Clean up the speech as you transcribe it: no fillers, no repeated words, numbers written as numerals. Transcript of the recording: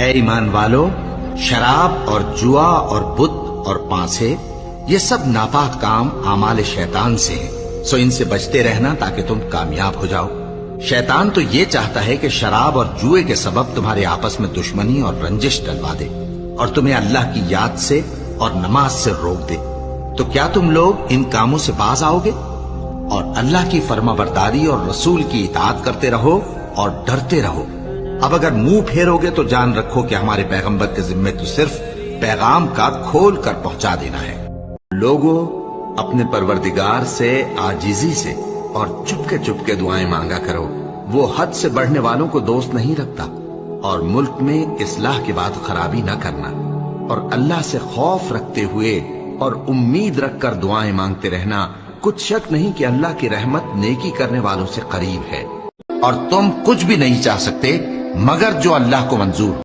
اے ایمان والو، شراب اور جوا اور بت اور پانسے یہ سب ناپاک کام اعمال شیطان سے ہیں، سو ان سے بچتے رہنا تاکہ تم کامیاب ہو جاؤ۔ شیطان تو یہ چاہتا ہے کہ شراب اور جوئے کے سبب تمہارے آپس میں دشمنی اور رنجش ڈلوا دے اور تمہیں اللہ کی یاد سے اور نماز سے روک دے۔ تو کیا تم لوگ ان کاموں سے باز آؤ گے؟ اور اللہ کی فرما برداری اور رسول کی اطاعت کرتے رہو اور ڈرتے رہو۔ اب اگر منہ پھیرو گے تو جان رکھو کہ ہمارے پیغمبر کے ذمے تو صرف پیغام کا کھول کر پہنچا دینا ہے۔ لوگوں، اپنے پروردگار سے عاجزی سے اور چپکے دعائیں مانگا کرو، وہ حد سے بڑھنے والوں کو دوست نہیں رکھتا، اور ملک میں اصلاح کے بعد خرابی نہ کرنا، اور اللہ سے خوف رکھتے ہوئے اور امید رکھ کر دعائیں مانگتے رہنا۔ کچھ شک نہیں کہ اللہ کی رحمت نیکی کرنے والوں سے قریب ہے، اور تم کچھ بھی نہیں چاہ سکتے مگر جو اللہ کو منظور